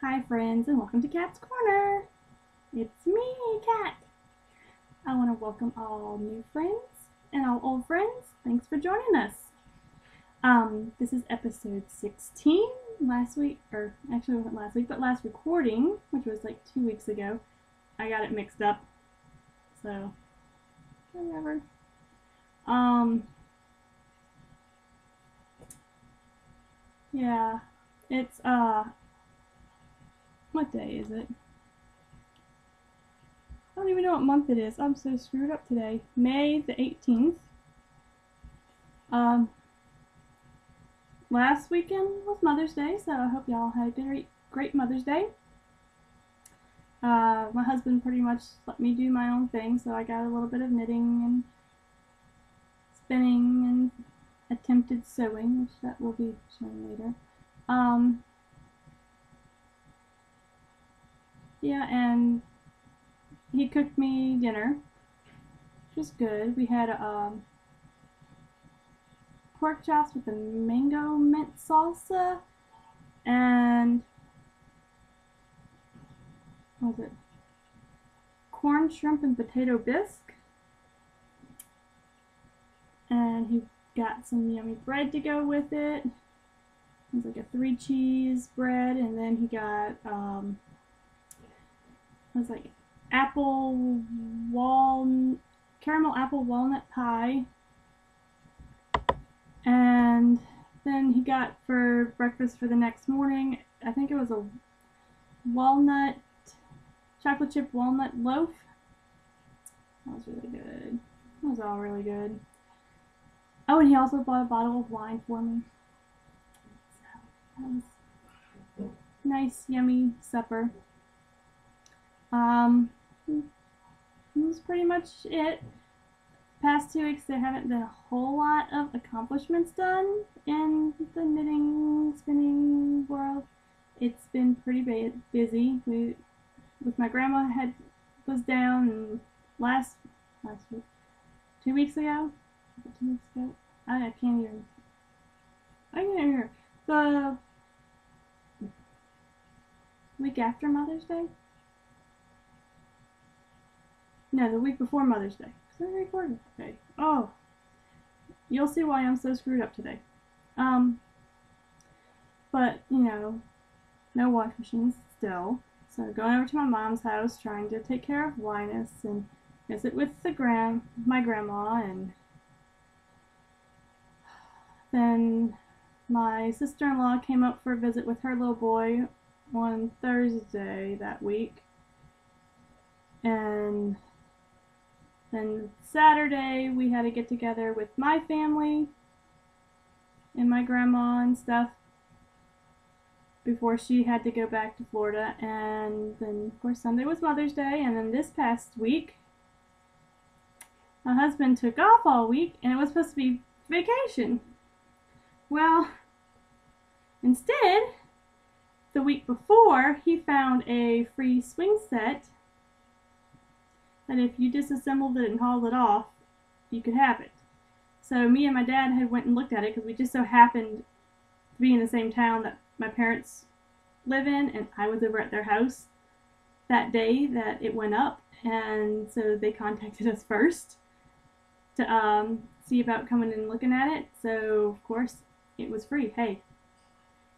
Hi friends and welcome to Cat's Corner. It's me, Cat. I want to welcome all new friends and all old friends. Thanks for joining us. This is episode 16. Last week, or actually it wasn't last week, but last recording, which was like 2 weeks ago, I got it mixed up. So, whatever. Yeah, it's, what day is it? I don't even know what month it is. I'm so screwed up today. May the 18th. Last weekend was Mother's Day, so I hope y'all had a great Mother's Day. My husband pretty much let me do my own thing, so I got a little bit of knitting and spinning and attempted sewing, which that will be shown later. Yeah, and he cooked me dinner, which was good. We had pork chops with a mango mint salsa and what was it? Corn, shrimp, and potato bisque. And he got some yummy bread to go with it. It was like a 3 cheese bread, and then he got it was like caramel apple walnut pie. And then he got for breakfast for the next morning, I think it was a chocolate chip walnut loaf. That was really good. That was all really good. Oh, and he also bought a bottle of wine for me. So that was a nice, yummy supper. That was pretty much it. Past 2 weeks there haven't been a whole lot of accomplishments done in the knitting, spinning world. It's been pretty busy. With my grandma was down and last week, 2 weeks ago. 2 weeks ago. I can't even remember. The week after Mother's Day? No, the week before Mother's Day. Was I recording? Okay. Oh, you'll see why I'm so screwed up today. But no wash machines still. So going over to my mom's house, trying to take care of Linus and visit with my grandma, and then my sister-in-law came up for a visit with her little boy on Thursday that week, and then Saturday we had a get together with my family and my grandma and stuff before she had to go back to Florida. And then of course Sunday was Mother's Day, and then this past week my husband took off all week and it was supposed to be vacation. Well, instead, the week before he found a free swing set that if you disassembled it and hauled it off, you could have it. So me and my dad had went and looked at it because we just so happened to be in the same town that my parents live in, and I was over at their house that day that it went up, and so they contacted us first to see about coming and looking at it. So of course it was free. Hey,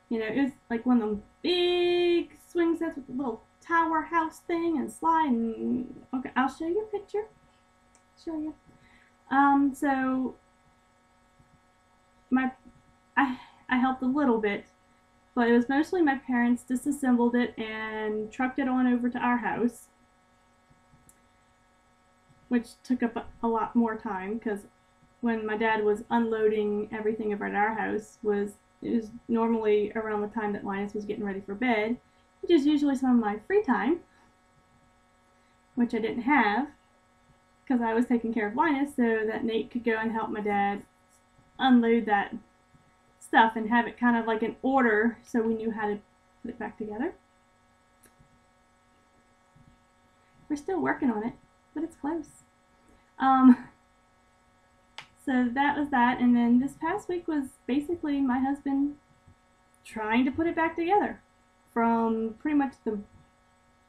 it was like one of them big swing sets with a little tower house thing and slide. And okay, I'll show you a picture. Show you. So I helped a little bit, but it was mostly my parents disassembled it and trucked it on over to our house, which took up a lot more time because when my dad was unloading everything over at our house it was normally around the time that Linus was getting ready for bed, which is usually some of my free time, which I didn't have because I was taking care of Linus, so that Nate could go and help my dad unload that stuff and have it kind of like in order so we knew how to put it back together. We're still working on it, but it's close. So that was that, and then this past week was basically my husband trying to put it back together from pretty much the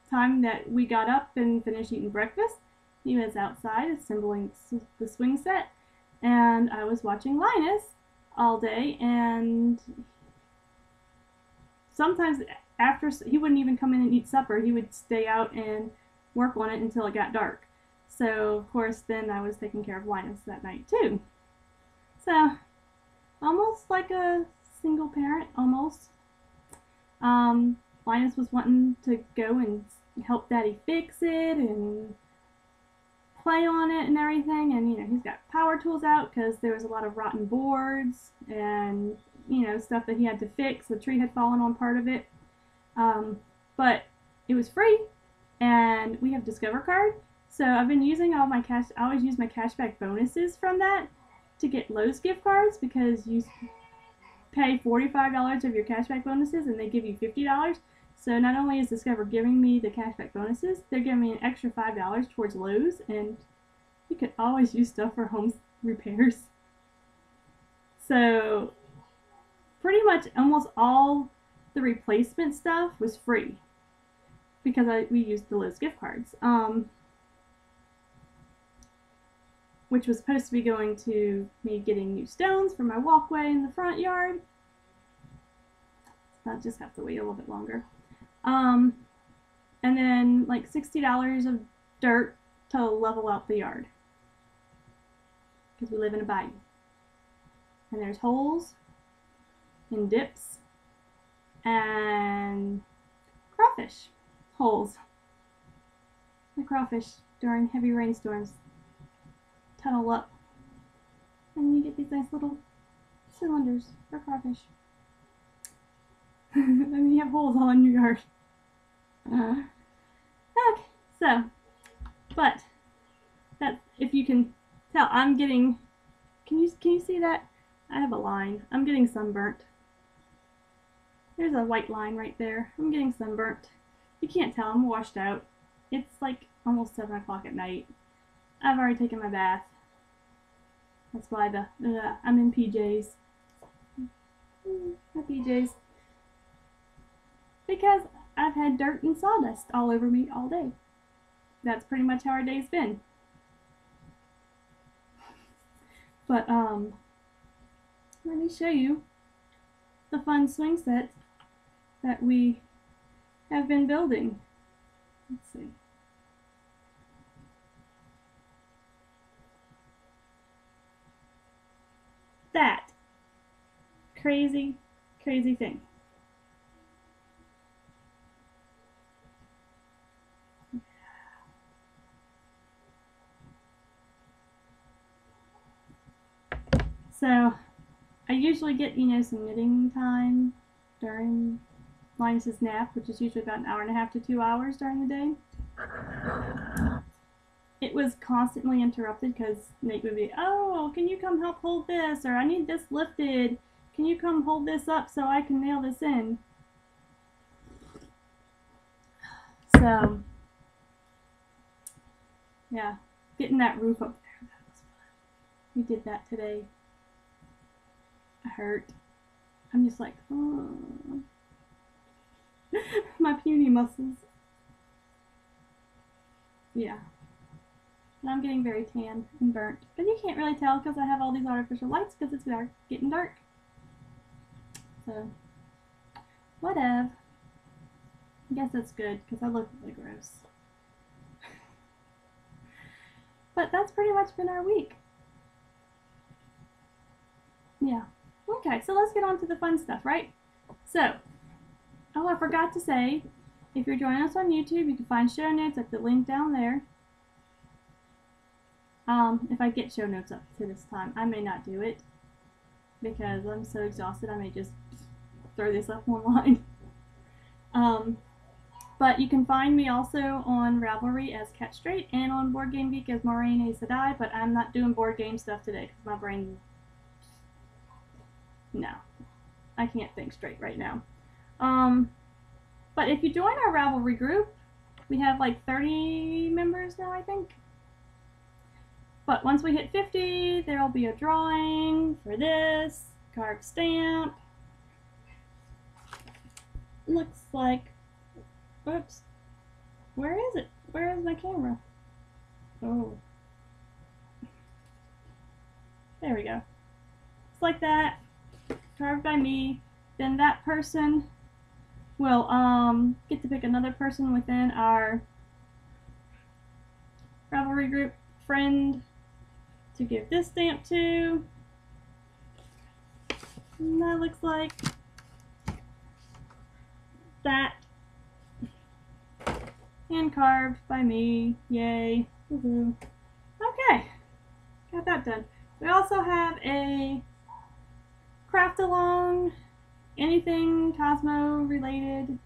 time that we got up and finished eating breakfast. He was outside assembling the swing set, and I was watching Linus all day, and sometimes after, he wouldn't even come in and eat supper. He would stay out and work on it until it got dark. So of course then I was taking care of Linus that night too. So almost like a single parent, almost. Linus was wanting to go and help Daddy fix it and play on it and everything, and you know, he's got power tools out because there was a lot of rotten boards and, you know, stuff that he had to fix. The tree had fallen on part of it, but it was free, and we have Discover card, so I've been using all my cash. I always use my cashback bonuses from that to get Lowe's gift cards, because you pay $45 of your cashback bonuses and they give you $50. So not only is Discover giving me the cashback bonuses, they're giving me an extra $5 towards Lowe's, and you can always use stuff for home repairs. So pretty much almost all the replacement stuff was free because we used the Lowe's gift cards, which was supposed to be going to me getting new stones for my walkway in the front yard. I'll just have to wait a little bit longer. And then like $60 of dirt to level out the yard, because we live in a bayou. And there's holes and dips and crawfish holes. The crawfish during heavy rainstorms tunnel up, and you get these nice little cylinders for crawfish. And you have holes all in your yard. Okay, so, but that, if you can tell, I'm getting, can you see that? I have a line. I'm getting sunburnt. There's a white line right there. I'm getting sunburnt. You can't tell, I'm washed out. It's like almost 7 o'clock at night. I've already taken my bath. That's why I'm in PJs. My PJs. Because I've had dirt and sawdust all over me all day. That's pretty much how our day's been. But, let me show you the fun swing set that we have been building. Let's see. That crazy, crazy thing. So I usually get, you know, some knitting time during Linus's nap, which is usually about 1.5 to 2 hours during the day. It was constantly interrupted because Nate would be, oh, can you come help hold this? Or I need this lifted. Can you come hold this up so I can nail this in? So, yeah, getting that roof up there, that was fun. We did that today. I hurt. I'm just like, oh. My puny muscles. Yeah. And I'm getting very tan and burnt. But you can't really tell because I have all these artificial lights because it's dark, getting dark. So, whatever. I guess that's good because I look really gross. But that's pretty much been our week. Yeah. Okay, so let's get on to the fun stuff, right? So, oh, I forgot to say, if you're joining us on YouTube, you can find show notes at the link down there. If I get show notes up to this time, I may not do it because I'm so exhausted. I may just throw this up online. But you can find me also on Ravelry as Cat Straight and on Board Game Geek as Maureen A. Sadai, but I'm not doing board game stuff today because my brain, no, I can't think straight right now. But if you join our Ravelry group, we have like 30 members now, I think. But once we hit 50, there will be a drawing for this carved stamp. looks like, oops, where is it? Where is my camera? Oh, there we go. It's like that, carved by me. Then that person will get to pick another person within our Ravelry group friend to give this stamp to. And that looks like that. Hand carved by me. Yay. Woohoo. Okay. Got that done. We also have a craft along, anything Cosmo related.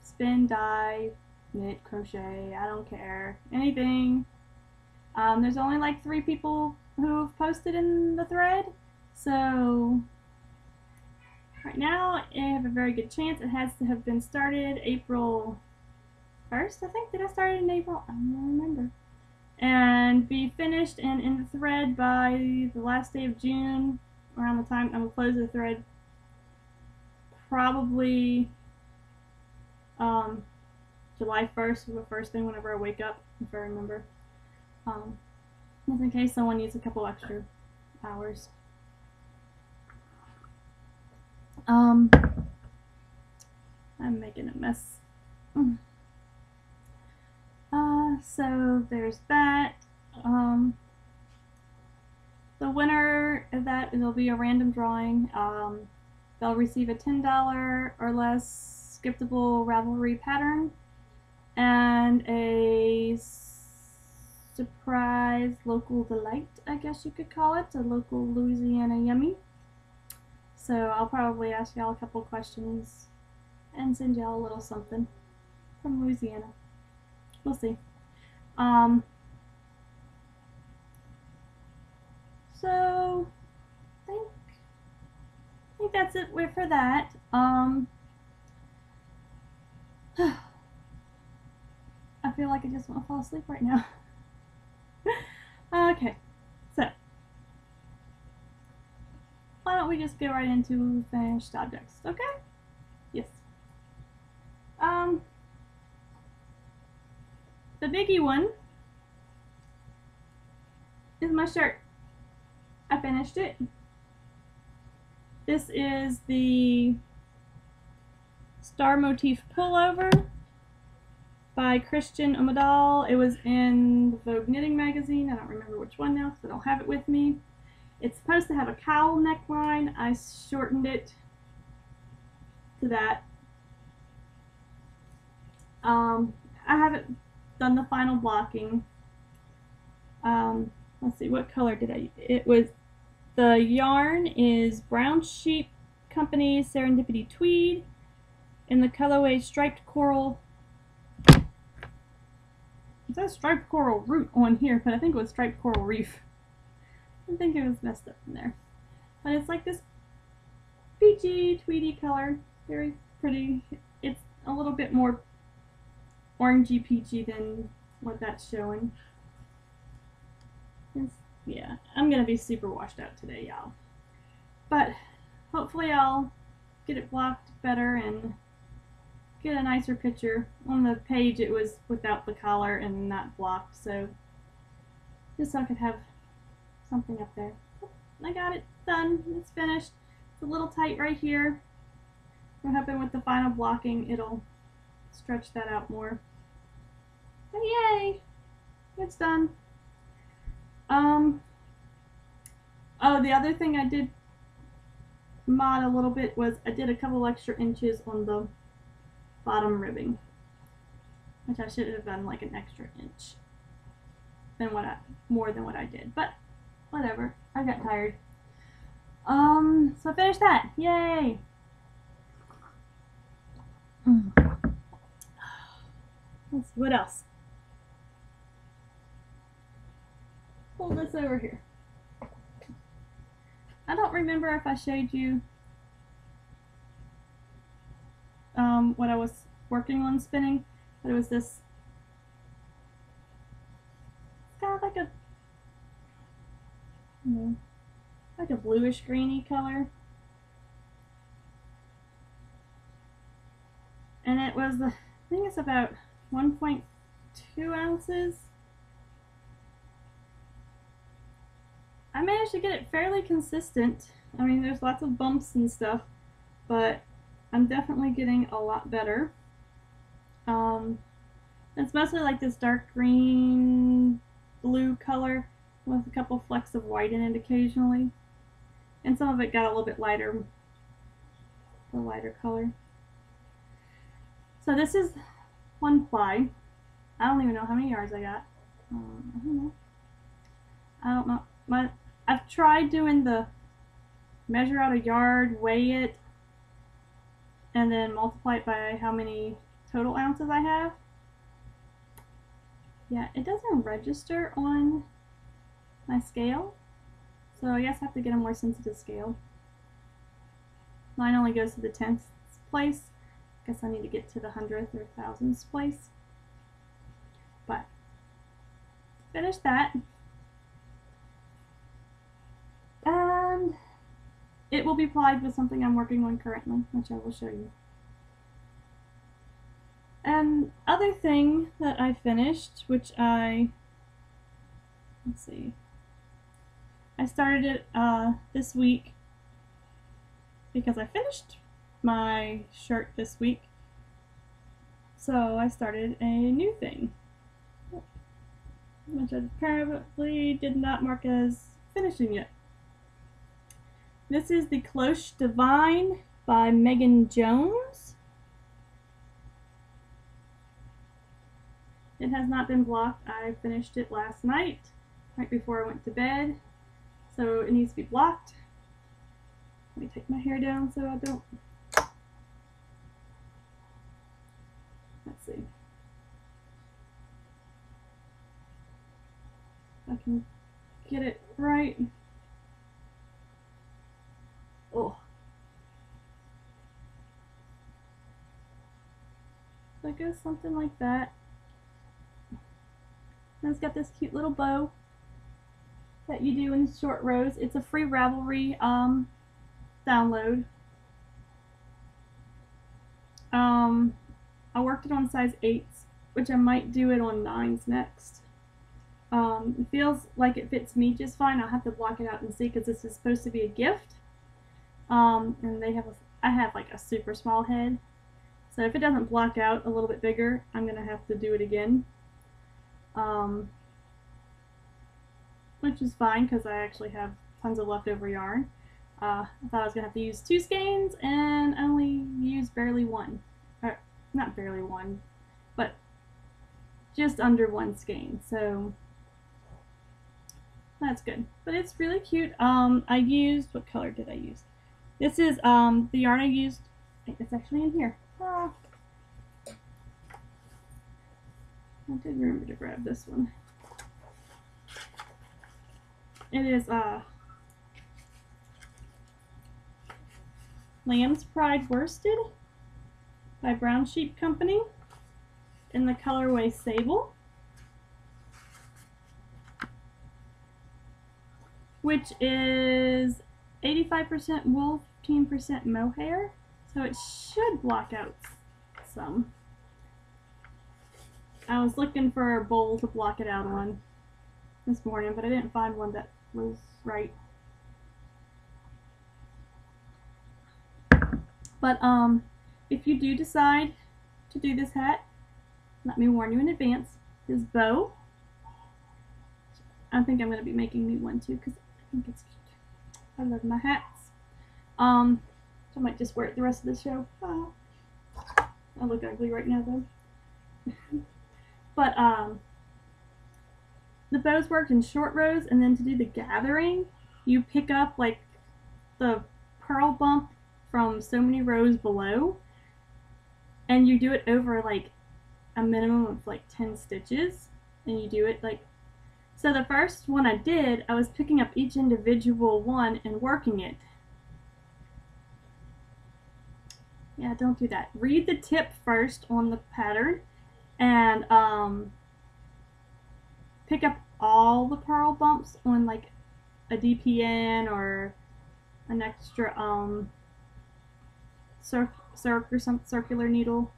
Spin, dye, knit, crochet, I don't care. Anything. There's only like 3 people who've posted in the thread, so right now I have a very good chance. It has to have been started April 1st, I think. Did I start it in April? I don't remember. And be finished and in the thread by the last day of June, around the time I'm going to close the thread. Probably July 1st was the first thing whenever I wake up, if I remember. Just in case someone needs a couple extra hours. I'm making a mess. So there's that. The winner of that, it'll be a random drawing. They'll receive a $10 or less skippable Ravelry pattern and a surprise local delight, I guess you could call it, a local Louisiana yummy. So I'll probably ask y'all a couple questions and send y'all a little something from Louisiana. We'll see. So I think that's it for that. I feel like I just want to fall asleep right now. Okay, so why don't we just get right into finished objects, okay? Yes. The biggie one is my shirt. I finished it. This is the Star Motif Pullover by Christian Omadal. It was in the Vogue Knitting magazine. I don't remember which one now because I don't have it with me. It's supposed to have a cowl neckline. I shortened it to that. I haven't done the final blocking. Let's see, what color did I? It was, the yarn is Brown Sheep Company Serendipity Tweed in the colorway Striped Coral. It says Striped Coral Root on here, but I think it was Striped Coral Reef. I think it was messed up in there. But it's like this peachy, tweedy color. Very pretty. It's a little bit more orangey peachy than what that's showing. Yeah, I'm gonna be super washed out today, y'all. But hopefully I'll get it blocked better and get a nicer picture. On the page it was without the collar and not blocked, so just so I could have something up there. I got it done. It's finished. It's a little tight right here. I'm hoping with the final blocking it'll stretch that out more. But yay! It's done. Oh, the other thing I did mod a little bit was I did a couple extra inches on the bottom ribbing, which I should have done like an extra inch than more than what I did, but whatever. I got tired. So I finished that. Yay! Let's see what else. Pull this over here. I don't remember if I showed you what I was working on spinning, but it was this, it's kind of like a, you know, like a bluish greeny color. and it was, I think it's about 1.2 ounces. I managed to get it fairly consistent. I mean, there's lots of bumps and stuff, but I'm definitely getting a lot better. It's mostly like this dark green, blue color with a couple flecks of white in it occasionally. And some of it got a little bit lighter, the lighter color. So this is one ply. I don't even know how many yards I got. I don't know. I've tried doing the measure out a yard, weigh it, and then multiply it by how many total ounces I have. Yeah, it doesn't register on my scale, so I guess I have to get a more sensitive scale. Mine only goes to the 10th place. I guess I need to get to the 100th or 1000th place. But finished that. And it will be plied with something I'm working on currently, which I will show you. And other thing that I finished, which let's see, I started it this week because I finished my shirt this week. So I started a new thing, which I apparently did not mark as finishing yet. This is the Cloche Divine by Megan Jones. It has not been blocked. I finished it last night, right before I went to bed. So it needs to be blocked. Let me take my hair down so I don't. Let's see. If I can get it right. Oh. So it goes something like that. And it's got this cute little bow that you do in short rows. It's a free Ravelry download. I worked it on size 8s, which I might do it on 9s next. It feels like it fits me just fine. I'll have to block it out and see because this is supposed to be a gift. And I have like a super small head. So if it doesn't block out a little bit bigger, I'm going to have to do it again. Which is fine because I actually have tons of leftover yarn. I thought I was going to have to use 2 skeins and only use barely 1. Or, not barely 1, but just under 1 skein. So that's good. But it's really cute. I used, what color did I use? This is the yarn I used. It's actually in here. I did remember to grab this one. It is Lamb's Pride Worsted by Brown Sheep Company in the colorway Sable, which is 85% wool, 15% mohair, so it should block out some. I was looking for a bowl to block it out on this morning, but I didn't find one that was right. But if you do decide to do this hat, let me warn you in advance, this bow, I think I'm going to be making me one too because I think it's cute. I love my hats. So I might just wear it the rest of the show. Oh. I look ugly right now though. But the bows worked in short rows, and then to do the gathering, you pick up like the purl bump from so many rows below, and you do it over like a minimum of like 10 stitches, and you do it like, so the first one I did, I was picking up each individual one and working it. Yeah, don't do that. Read the tip first on the pattern and pick up all the purl bumps on like a DPN or an extra circular needle,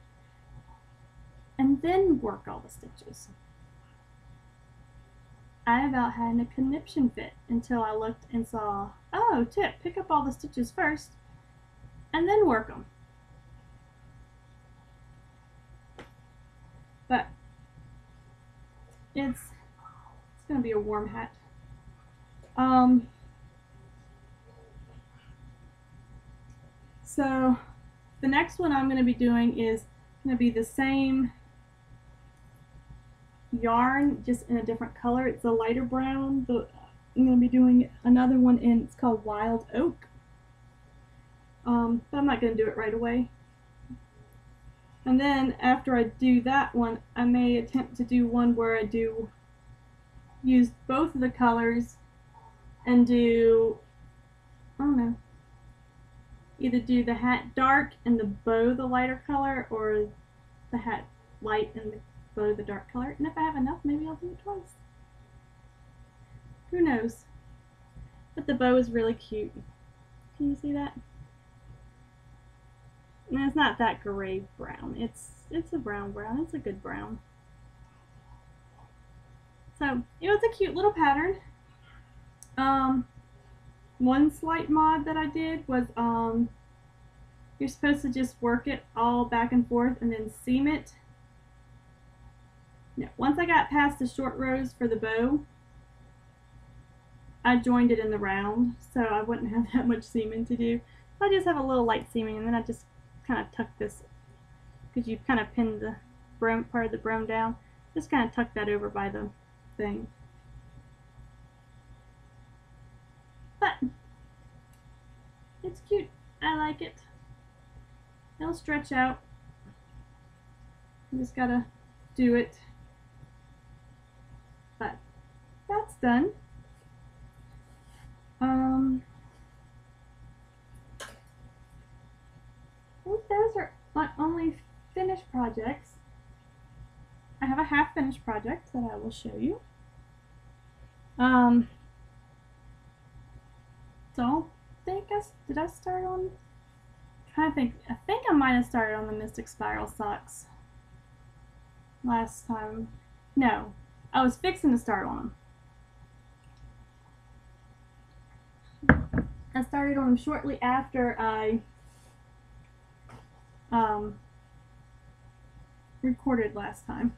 and then work all the stitches. I about had a conniption fit until I looked and saw, oh, tip, pick up all the stitches first and then work them. But it's gonna be a warm hat. So the next one I'm gonna be doing is gonna be the same yarn, just in a different color. It's a lighter brown. I'm gonna be doing another one it's called Wild Oak. But I'm not gonna do it right away. And then after I do that one, I may attempt to do one where I use both of the colors and do, I don't know, either do the hat dark and the bow the lighter color, or the hat light and the bow the dark color. And if I have enough, maybe I'll do it twice. Who knows? But the bow is really cute. Can you see that? And it's not that gray brown. It's a brown. It's a good brown. So it was a cute little pattern. One slight mod that I did was you're supposed to just work it all back and forth and then seam it. Now, once I got past the short rows for the bow, I joined it in the round, so I wouldn't have that much seaming to do. So I just have a little light seaming, and then I just kind of tuck this, because you kind of pinned the part of the brim down, just kind of tuck that over by the thing. But it's cute. I like it. It'll stretch out. You just gotta do it. But that's done. I think those are my only finished projects. I have a half finished project that I will show you. Don't think did I start on? I'm trying to think. I think I might have started on the Mystic Spiral socks last time. No, I was fixing to start on them. I started on them shortly after I recorded last time.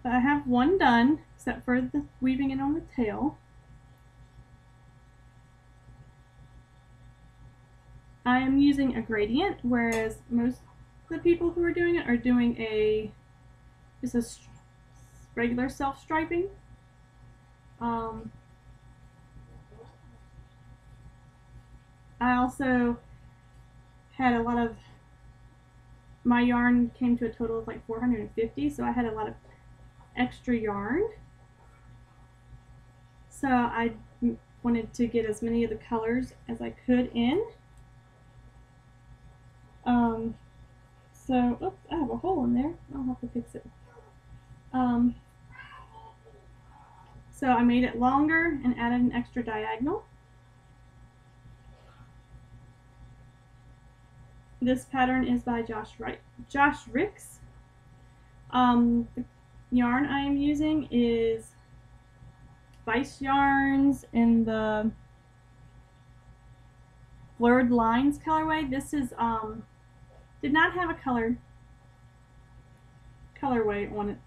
But I have one done, except for the weaving it on the tail. I am using a gradient, whereas most of the people who are doing it are doing just a regular self-striping. I also had a lot of, my yarn came to a total of like 450, so I had a lot of extra yarn. So I wanted to get as many of the colors as I could in. So, oops, I have a hole in there. I'll have to fix it. So I made it longer and added an extra diagonal. This pattern is by Josh Ricks. The yarn I am using is Vice Yarns in the Blurred Lines colorway. This is did not have a colorway on it,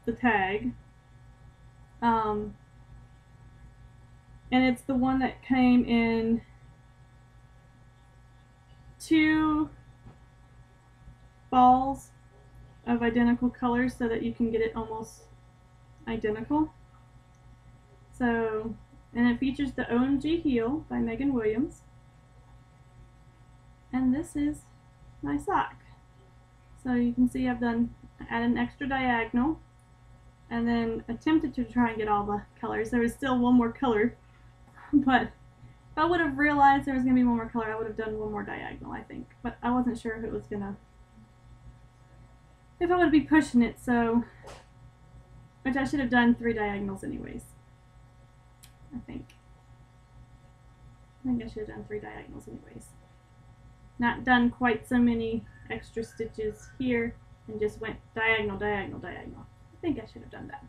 the tag. And it's the one that came in 2 balls of identical colors so that you can get it almost identical. So, and it features the OMG heel by Megan Williams. And this is my sock. So you can see I've added an extra diagonal and then attempted to try and get all the colors. There was still one more color, but if I would have realized there was going to be one more color, I would have done one more diagonal, I think. But I wasn't sure if it was gonna, if I would be pushing it, so, which I should have done 3 diagonals anyways. I think I should have done 3 diagonals anyways. Not done quite so many extra stitches here and just went diagonal, diagonal, diagonal. I think I should have done that.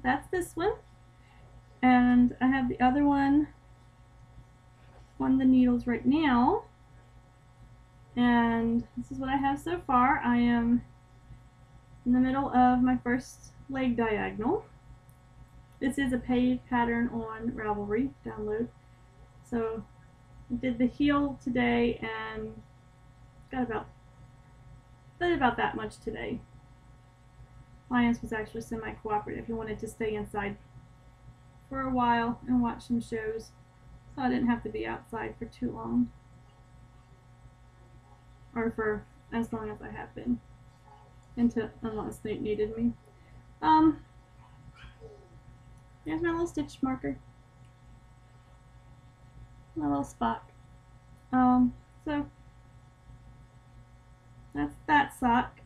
That's this one, and I have the other one on the needles right now, and this is what I have so far. I am in the middle of my first leg diagonal. This is a paid pattern on Ravelry download. So I did the heel today and got about that much today. Lions was actually semi-cooperative. He wanted to stay inside for a while and watch some shows, so I didn't have to be outside for too long, or for as long as I have been, unless they needed me. Here's my little stitch marker, my little spot. So that's that sock.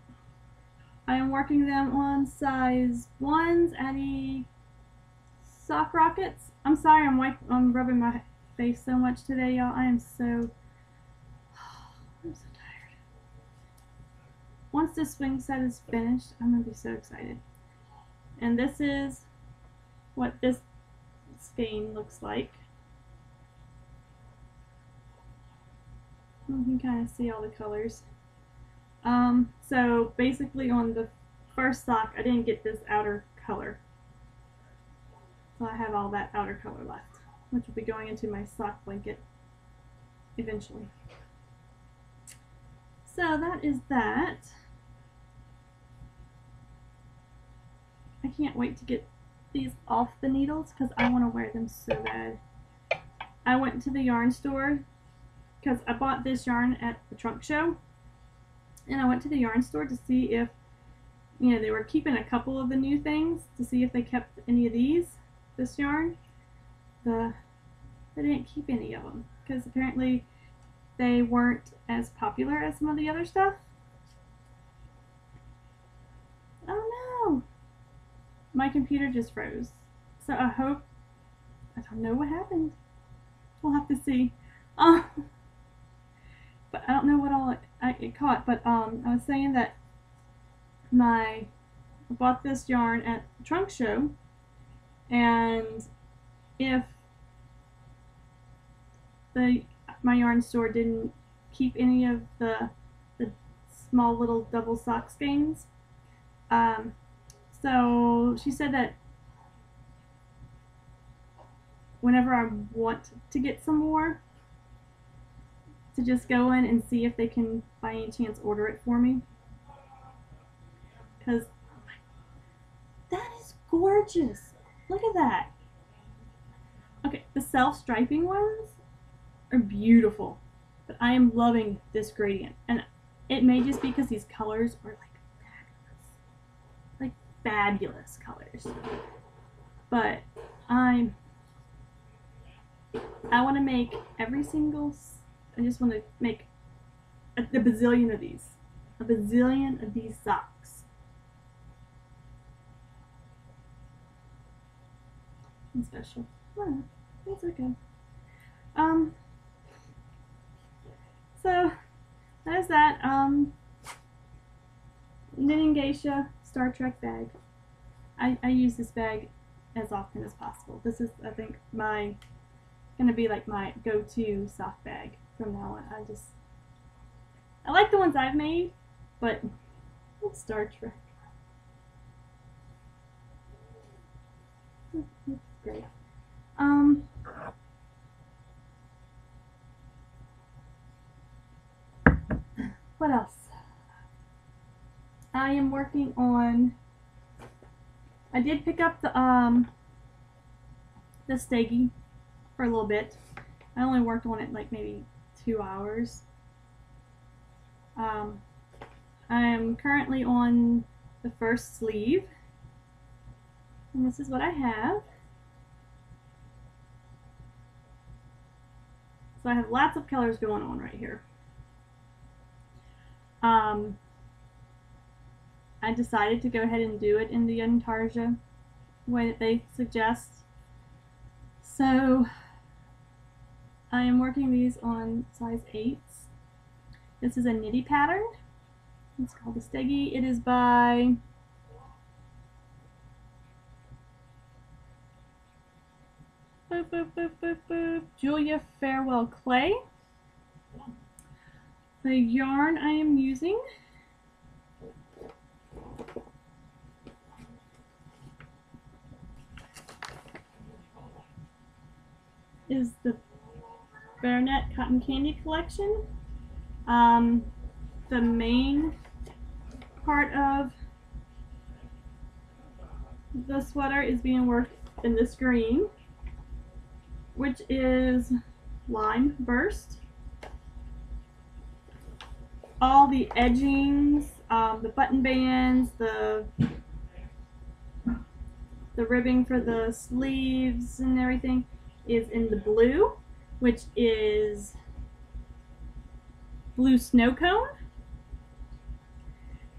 I am working them on size 1s at Sock Rockets. I'm sorry, I'm rubbing my face so much today, y'all. I'm so tired. Once this swing set is finished, I'm gonna be so excited. And this is what this skein looks like. You can kind of see all the colors. So basically on the first sock, I didn't get this outer color. So I have all that outer color left, which will be going into my sock blanket eventually. So that is that. I can't wait to get these off the needles because I want to wear them so bad. I went to the yarn store because I bought this yarn at the trunk show, and I went to the yarn store to see if, you know, they were keeping a couple of the new things, to see if they kept any of this yarn. They didn't keep any of them because apparently they weren't as popular as some of the other stuff. Oh no! My computer just froze. So I don't know what happened. We'll have to see. But I don't know what all it caught. But I was saying that I bought this yarn at the trunk show, and if my yarn store didn't keep any of the small little double sock skeins, so she said that whenever I want to get some more, to just go in and see if they can by any chance order it for me. Because that is gorgeous. Look at that. Okay, the self-striping ones are beautiful, but I am loving this gradient. And it may just be because these colors are like fabulous colors. But I want to make I just want to make a bazillion of these. A bazillion of these socks. And special. Oh, it's okay. So there's that. Knitting Geisha Star Trek bag. I use this bag as often as possible. This is, I think, gonna be like my go-to sock bag from now on. I like the ones I've made, but it's Star Trek. It's great. What else? I am working on. I did pick up the Stegi for a little bit. I only worked on it like maybe 2 hours. I am currently on the first sleeve, and this is what I have. So I have lots of colors going on right here. I decided to go ahead and do it in the Intarsia way that they suggest. So I am working these on size 8s, This is a nitty pattern. It's called the Steggy. It is by Julia Farewell Clay. The yarn I am using is the Baronet Cotton Candy Collection. The main part of the sweater is being worked in this green, which is Lime Burst. All the edgings, the button bands, the ribbing for the sleeves and everything is in the blue, which is Blue Snow Cone.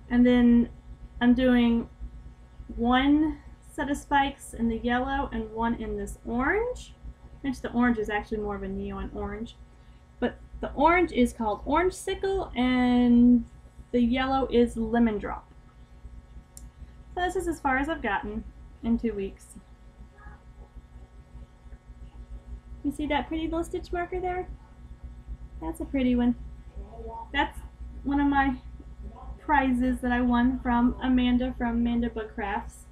And then I'm doing one set of spikes in the yellow and one in this orange, which the orange is actually more of a neon orange. But the orange is called Orange Sickle and the yellow is Lemon Drop. So this is as far as I've gotten in 2 weeks. You see that pretty little stitch marker there? That's a pretty one. That's one of my prizes that I won from Amanda from Amanda Book Crafts.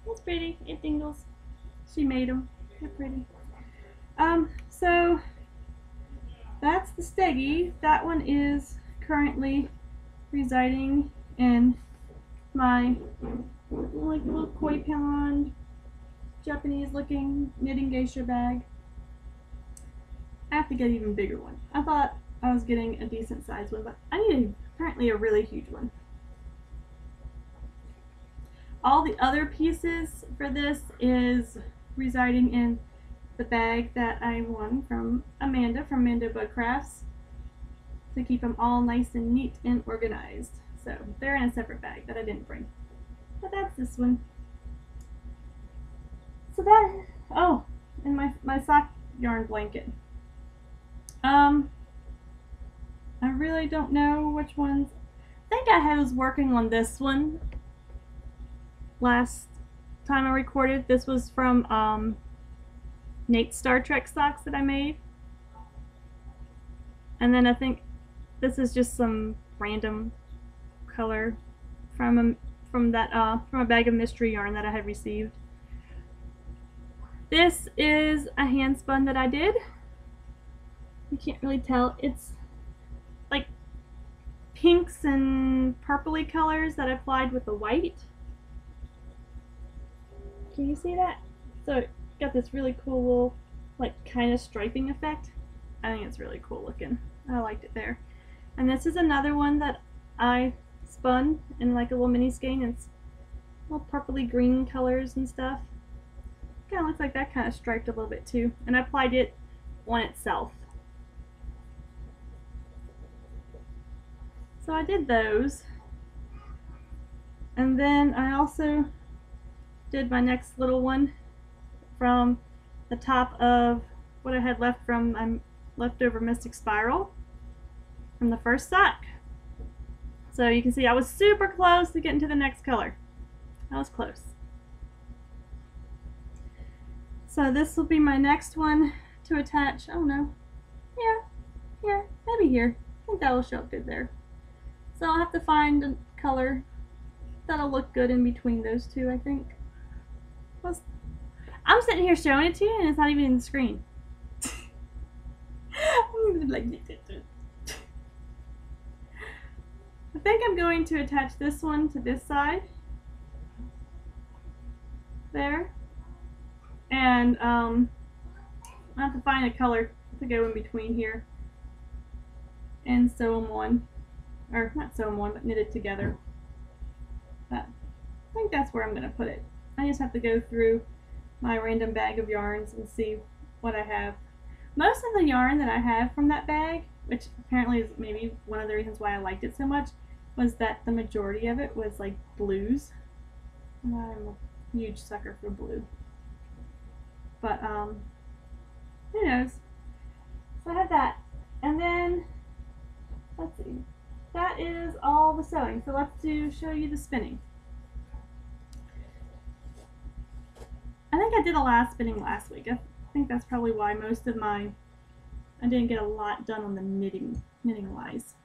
It's pretty. It dingles. She made them. They're pretty. So that's the Steggy. That one is currently residing in my like little koi pond, Japanese looking knitting geisha bag. I have to get an even bigger one. I thought I was getting a decent sized one, but I need apparently a really huge one. All the other pieces for this is residing in the bag that I won from Amanda from Amanda Book Crafts to keep them all nice and neat and organized. So they're in a separate bag that I didn't bring. But that's this one. So that, oh, and my sock yarn blanket. I really don't know which ones. I think I was working on this one last time I recorded. This was from Nate's Star Trek socks that I made. And then I think this is just some random color from a bag of mystery yarn that I had received. This is a hand spun that I did. You can't really tell. It's like pinks and purpley colors that I applied with the white. Can you see that? So it got this really cool little, like, kind of striping effect. I think it's really cool looking. I liked it there. And this is another one that I spun in like a little mini skein. It's little purpley green colors and stuff. Kind of looks like that kind of striped a little bit too. And I applied it on itself. So I did those. And then I also did my next little one from the top of what I had left from my leftover Mystic Spiral from the first sock. So you can see I was super close to getting to the next color. I was close. So this will be my next one to attach. Oh no. Yeah, maybe here. I think that will show up good there. So I'll have to find a color that'll look good in between those two, I think. I'm sitting here showing it to you and it's not even in the screen. I think I'm going to attach this one to this side. There. And I have to find a color to go in between here. And sew them on. Or not sew them on, but knit it together. But I think that's where I'm going to put it. I just have to go through my random bag of yarns and see what I have. Most of the yarn that I have from that bag, which apparently is maybe one of the reasons why I liked it so much, was that the majority of it was like blues. And I'm a huge sucker for blue. But who knows? So I have that. And then let's see. that is all the sewing. So let's show you the spinning. I think I did a lot of spinning last week. I think that's probably why most of I didn't get a lot done on the knitting wise.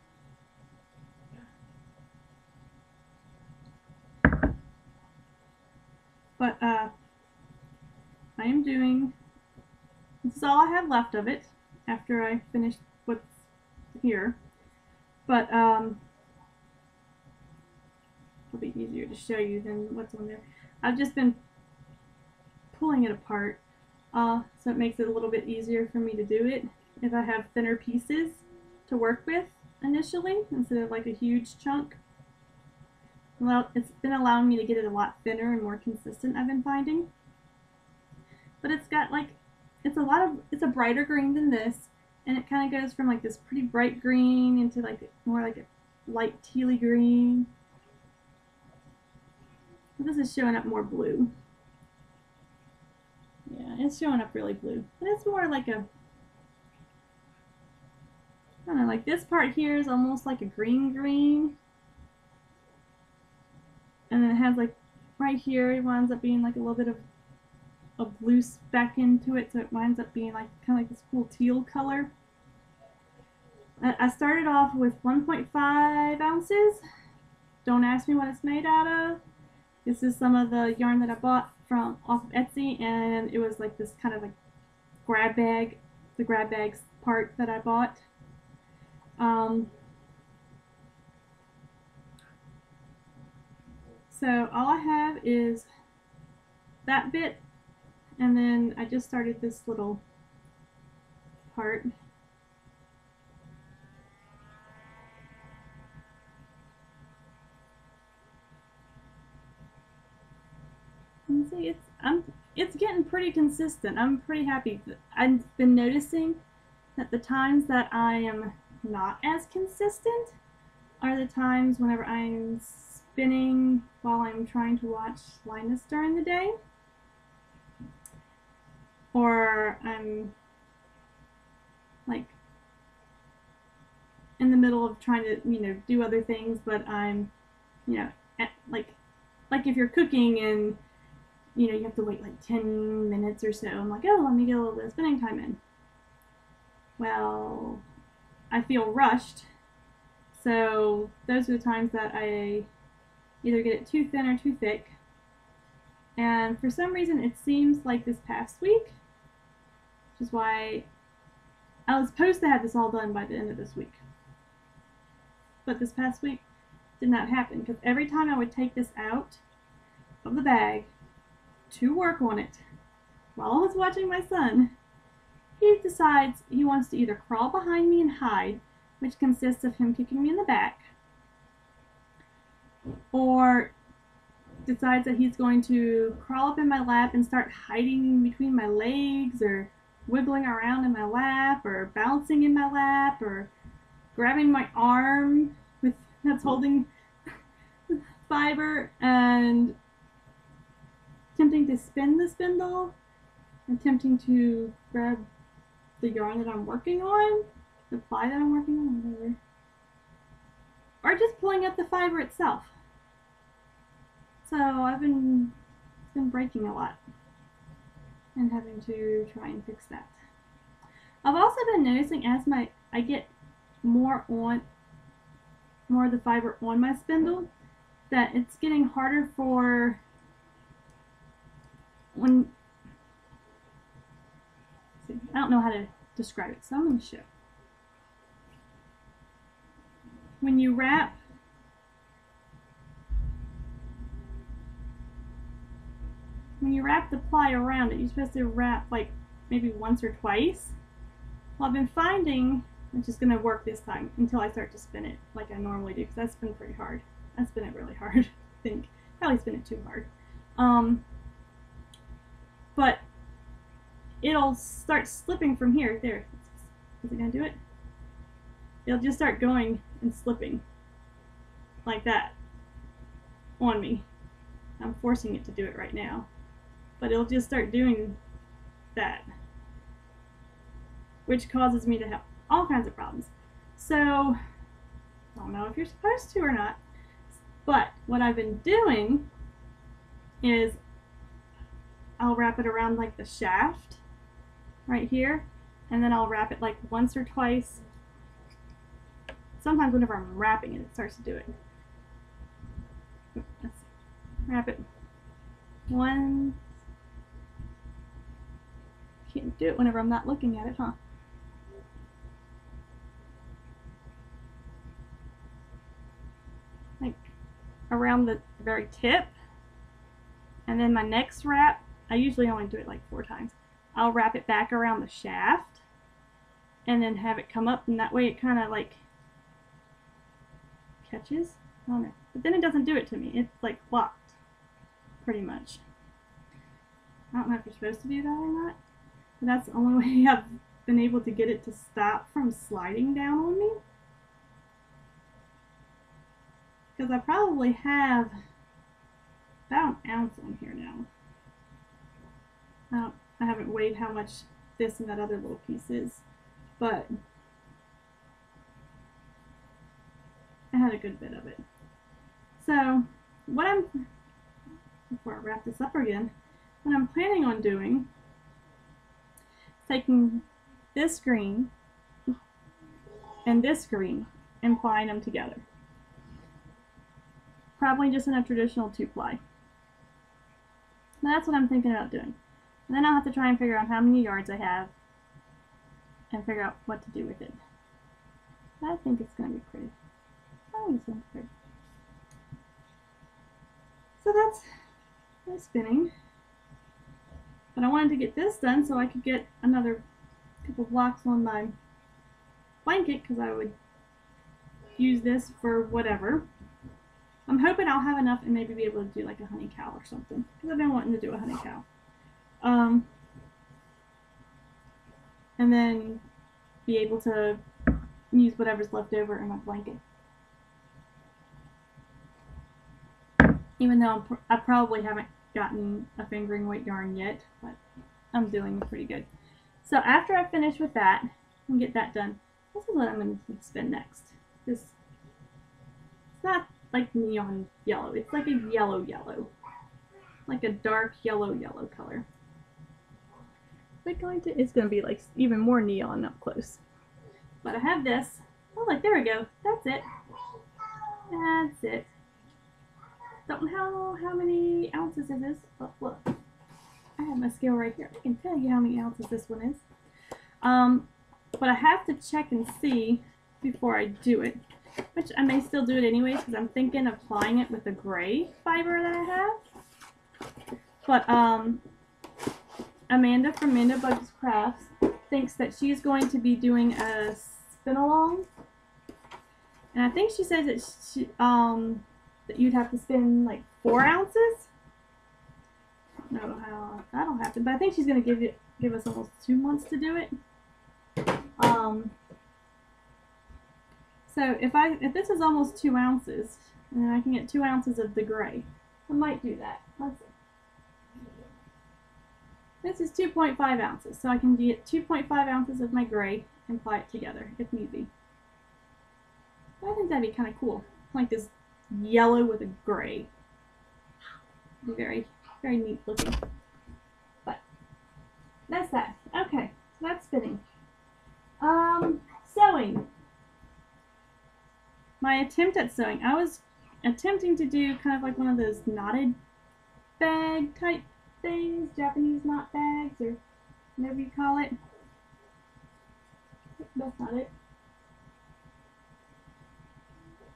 But I am doing, this is all I have left of it after I finish what's here. But it'll be easier to show you than what's on there. I've just been pulling it apart, so it makes it a little bit easier for me to do it if I have thinner pieces to work with initially instead of like a huge chunk. Well, it's been allowing me to get it a lot thinner and more consistent, I've been finding. But it's got like, it's a brighter green than this, and it kind of goes from like this pretty bright green into like more like a light tealy green. So this is showing up more blue. Yeah, it's showing up really blue. But it's more like a, I don't know, like this part here is almost like a green. And then it has like, right here, it winds up being like a little bit of a blue speck into it, so it winds up being like kind of like this cool teal color. I started off with 1.5 ounces. Don't ask me what it's made out of. This is some of the yarn that I bought from off of Etsy, and it was like this kind of like grab bag, the grab bags part that I bought. So all I have is that bit, and then I just started this little part. You see, it's getting pretty consistent. I'm pretty happy. I've been noticing that the times that I am not as consistent are the times whenever I'm spinning while I'm trying to watch Linus during the day, or I'm like in the middle of trying to do other things, but I'm like if you're cooking and you have to wait like 10 minutes or so. I'm like, oh, let me get a little bit of spinning time in. Well, I feel rushed, so those are the times that I either get it too thin or too thick. And for some reason, it seems like this past week, which is why I was supposed to have this all done by the end of this week. But this past week did not happen, because every time I would take this out of the bag to work on it while I was watching my son, he decides he wants to either crawl behind me and hide, which consists of him kicking me in the back, or decides that he's going to crawl up in my lap and start hiding between my legs, or wiggling around in my lap, or bouncing in my lap, or grabbing my arm that's holding fiber and attempting to spin the spindle, attempting to grab the yarn that I'm working on, the ply that I'm working on, whatever. Or just pulling up the fiber itself. So I've been breaking a lot and having to try and fix that. I've also been noticing as I get more of the fiber on my spindle, that it's getting harder for when, I don't know how to describe it, so I'm going to show. When you wrap the ply around it, you're supposed to wrap like maybe once or twice. Well, I've been finding, I'm just going to work this time until I start to spin it like I normally do, because I spin pretty hard. I spin it really hard, I think. Probably spin it too hard. But it'll start slipping from here. There. Is it going to do it? It'll just start going and slipping like that on me. I'm forcing it to do it right now. But it'll just start doing that, which causes me to have all kinds of problems. So don't know if you're supposed to or not. But what I've been doing is I'll wrap it around like the shaft right here, and then I'll wrap it like once or twice. Sometimes whenever I'm wrapping it, it starts to do it. Let's wrap it one. Can't do it whenever I'm not looking at it, huh? Like around the very tip. And then my next wrap, I usually only do it like 4 times. I'll wrap it back around the shaft and then have it come up, and that way it kind of like catches. I don't know. But then it doesn't do it to me. It's like locked, pretty much. I don't know if you're supposed to do that or not, but that's the only way I've been able to get it to stop from sliding down on me. Because I probably have about an ounce on here now. I haven't weighed how much this and that other little piece is, but I had a good bit of it. So what before I wrap this up again, what I'm planning on doing is taking this green and this green and plying them together. Probably just in a traditional 2-ply. That's what I'm thinking about doing. And then I'll have to try and figure out how many yards I have and figure out what to do with it. I think it's going to be pretty. I think it's going to be pretty. So that's my spinning. But I wanted to get this done so I could get another couple blocks on my blanket, because I would use this for whatever. I'm hoping I'll have enough and maybe be able to do like a honey cow or something, because I've been wanting to do a honey cow. And then be able to use whatever's left over in my blanket. Even though I probably haven't gotten a fingering weight yarn yet, but I'm doing pretty good. So after I finish with that and get that done, this is what I'm going to spin next. It's not like neon yellow. It's like a yellow, like a dark yellow color. It's going to be like even more neon up close. But I have this. Oh, look, there we go. That's it. That's it. Don't know how many ounces it is, but look, I have my scale right here. I can tell you how many ounces this one is. But I have to check and see before I do it, which I may still do it anyways, because I'm thinking of applying it with the gray fiber that I have. But Amanda from Amanda Bugs Crafts thinks that she's going to be doing a spin along, and I think she says that that you'd have to spin like 4 ounces. I don't know how that'll happen, but I think she's going to give us almost 2 months to do it. So if this is almost 2 ounces, and I can get 2 ounces of the gray, I might do that. Let's see. This is 2.5 ounces, so I can get 2.5 ounces of my gray and apply it together if need be. I think that'd be kind of cool, like this yellow with a gray. It'd be very, very neat looking. But that's that. Okay, so that's spinning. Sewing. My attempt at sewing. I was attempting to do kind of like one of those knotted bag type things, Japanese knot bags, or whatever you call it. That's not it.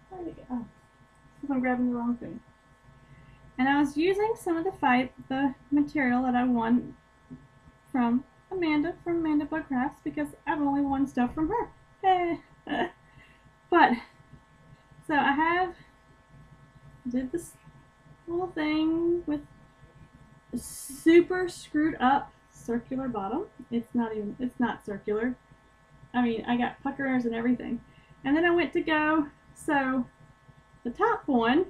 Where did it go? Oh, I'm grabbing the wrong thing. And I was using some of the material that I won from Amanda from Amanda Bug Crafts, because I've only won stuff from her. But so I did this little thing with a super screwed up circular bottom. It's not circular. I mean, I got puckers and everything. And then I went to go sew the top one,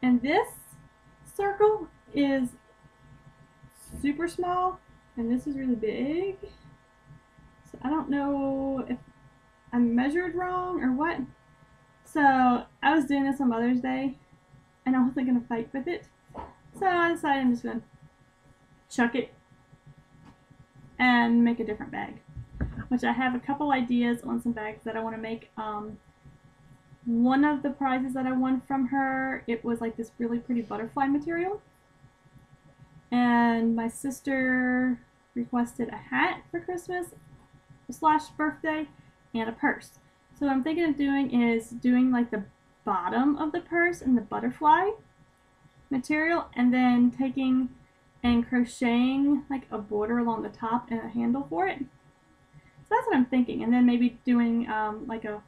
and this circle is super small, and this is really big. So I don't know if I measured wrong or what, So I was doing this on Mother's Day, and I wasn't gonna fight with it. So I decided I'm just gonna chuck it and make a different bag. Which I have a couple ideas on some bags that I want to make. One of the prizes that I won from her, it was like this really pretty butterfly material. And my sister requested a hat for Christmas / birthday and a purse. So what I'm thinking of doing is doing like the bottom of the purse and the butterfly material, and then taking and crocheting like a border along the top and a handle for it. So that's what I'm thinking, and then maybe doing like a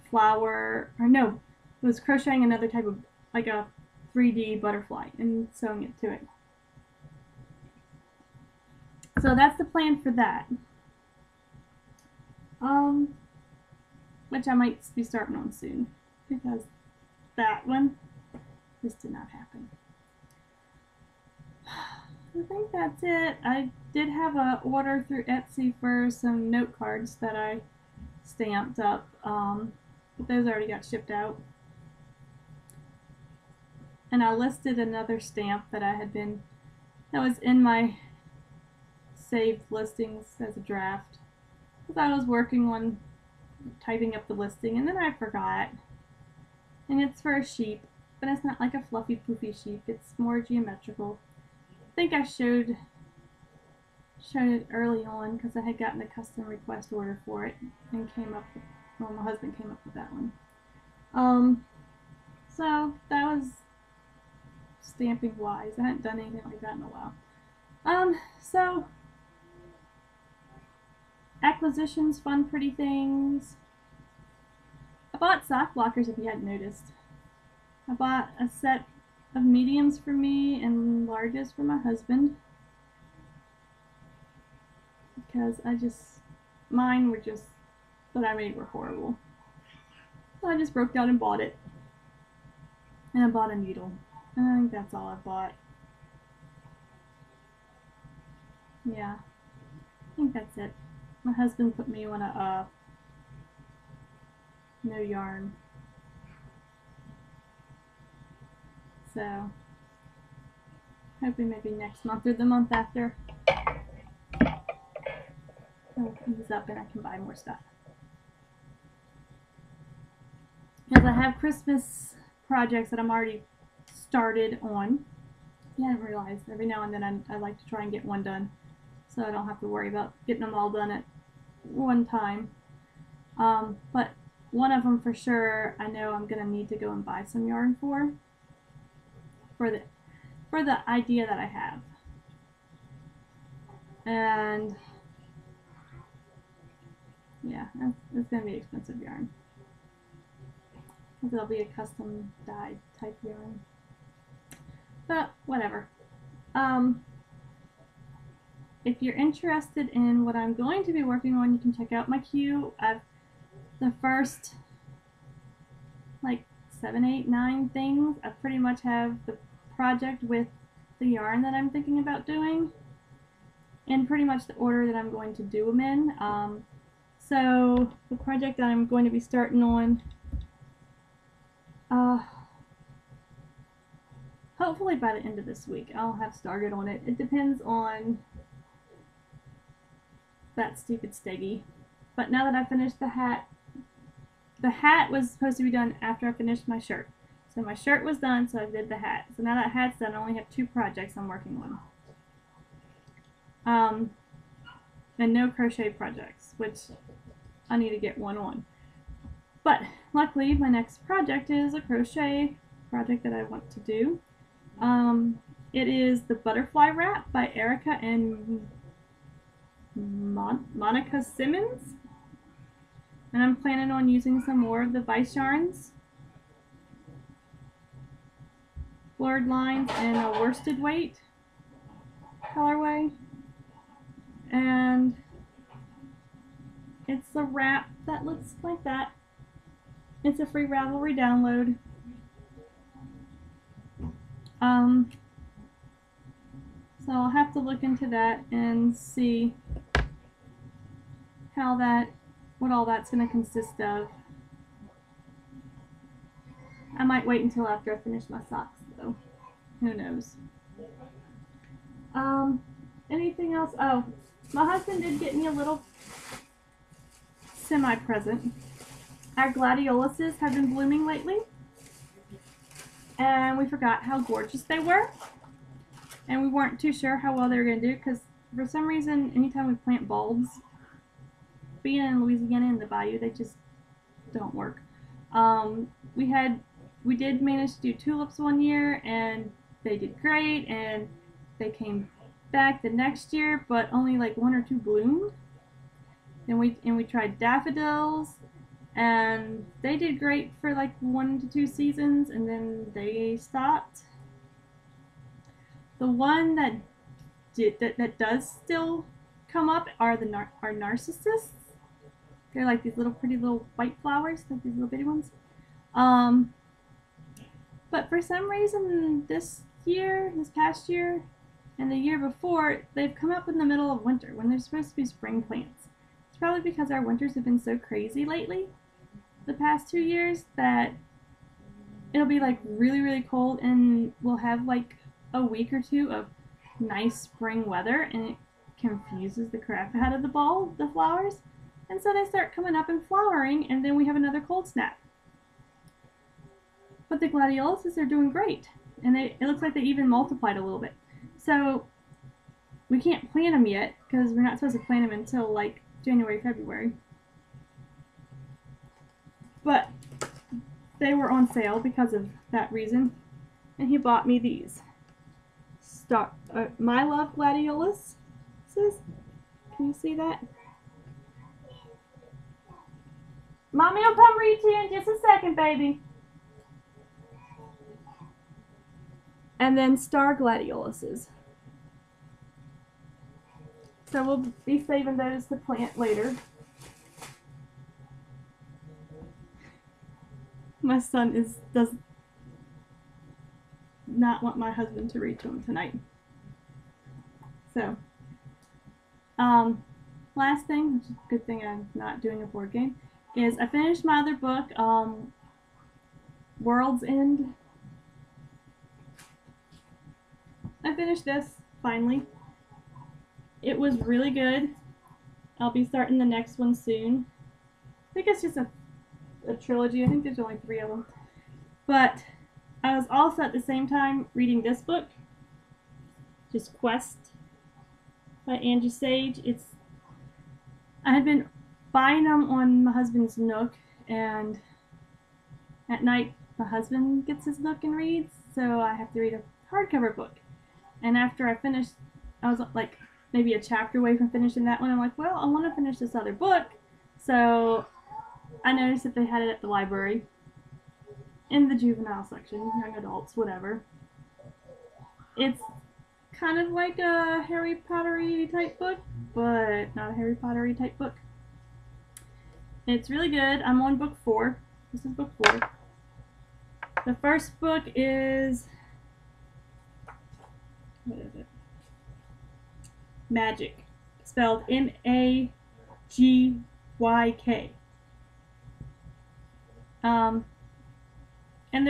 flower, or no, it was crocheting another type of, like a 3D butterfly and sewing it to it. So that's the plan for that. Which I might be starting on soon, because that one just did not happen. I think that's it. I did have an order through Etsy for some note cards that I stamped up, but those already got shipped out. And I listed another stamp that that was in my saved listings as a draft, because I was working on typing up the listing, and then I forgot. And it's for a sheep, but it's not like a fluffy poofy sheep, it's more geometrical. I think I showed it early on because I had gotten a custom request order for it and my husband came up with that one. So that was stamping wise. I hadn't done anything like that in a while. So acquisitions, fun, pretty things. I bought sock blockers, if you hadn't noticed. I bought a set of mediums for me and larges for my husband, because mine were just, that I made were horrible. So I just broke down and bought it. And I bought a needle. And I think that's all I bought. Yeah, I think that's it. My husband put me on a no yarn. So hoping maybe next month or the month after it'll ease up and I can buy more stuff. Because I have Christmas projects that I'm already started on. Yeah, I didn't realize every now and then I like to try and get one done, so I don't have to worry about getting them all done at one time. But one of them for sure I know I'm gonna need to go and buy some yarn for the idea that I have. And yeah, it's gonna be expensive yarn. It'll be a custom dyed type yarn. But whatever. If you're interested in what I'm going to be working on, you can check out my queue. The first like 7, 8, 9 things, I pretty much have the project with the yarn that I'm thinking about doing, in pretty much the order that I'm going to do them in. So the project that I'm going to be starting on, hopefully by the end of this week I'll have started on it. It depends on that stupid Steggy. But now that I finished the hat was supposed to be done after I finished my shirt. So my shirt was done, so I did the hat. So now that hat's done, I only have 2 projects I'm working on. And no crochet projects, which I need to get one on. But luckily, my next project is a crochet project that I want to do. It is the Butterfly Wrap by Erica and Monica Simmons. And I'm planning on using some more of the Vice yarns, blurred lines, and a worsted weight colorway. And it's a wrap that looks like that. It's a free Ravelry download. So I'll have to look into that and see what all that's going to consist of. I might wait until after I finish my socks, though. Who knows? Anything else? Oh, my husband did get me a little semi-present. Our gladioluses have been blooming lately, and we forgot how gorgeous they were, and we weren't too sure how well they were going to do, because for some reason, anytime we plant bulbs, being in Louisiana in the bayou, they just don't work. We did manage to do tulips one year, and they did great, and they came back the next year, but only like 1 or 2 bloomed. And we tried daffodils, and they did great for like 1 to 2 seasons, and then they stopped. The one that does still come up are our narcissus. They're like these little pretty little white flowers, like these little bitty ones. But for some reason this past year, and the year before, they've come up in the middle of winter when they're supposed to be spring plants. It's probably because our winters have been so crazy lately, the past 2 years, that it'll be like really, really cold, and we'll have like a week or 2 of nice spring weather, and it confuses the crap out of the flowers, and so they start coming up and flowering, and then we have another cold snap. But the gladioluses are doing great, and it looks like they even multiplied a little bit. So we can't plant them yet because we're not supposed to plant them until like January, February. But they were on sale because of that reason, and he bought me these. My Love Gladiolus. Can you see that? Mommy will come read to you in just a second, baby. And then Star Gladioluses. So we'll be saving those to plant later. My son does not want my husband to read to him tonight. So, last thing, which is a good thing I'm not doing a board game, is I finished my other book, World's End. I finished this, finally. It was really good. I'll be starting the next one soon. I think it's just a trilogy. I think there's only 3 of them. But I was also at the same time reading this book, just Quest by Angie Sage. I had been buying them on my husband's Nook, and at night my husband gets his Nook and reads, so I have to read a hardcover book. And after I finished, I was like maybe a chapter away from finishing that one. I'm like, well, I want to finish this other book. So I noticed that they had it at the library in the juvenile section, young adults, whatever. It's kind of like a Harry Potter-y type book, but not a Harry Potter-y type book. It's really good. I'm on book 4. This is book 4. The first book is, what is it? Magic, spelled M-A-G-Y-K. And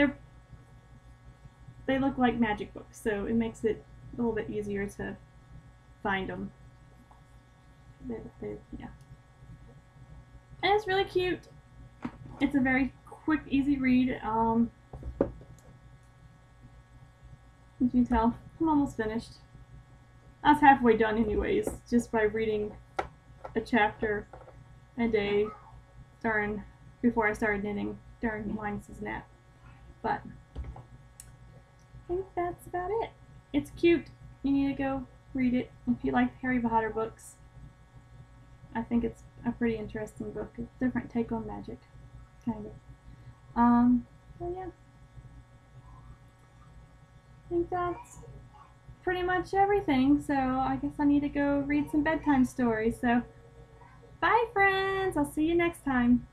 they look like magic books, so it makes it a little bit easier to find them. Yeah. And it's really cute. It's a very quick, easy read. You can tell I'm almost finished. I was halfway done anyways, just by reading a chapter a day before I started knitting during Linus's nap. But I think that's about it. It's cute. You need to go read it if you like Harry Potter books. I think it's a pretty interesting book. It's a different take on magic, kind of. So yeah. I think that's pretty much everything, so I guess I need to go read some bedtime stories. So, bye friends! I'll see you next time.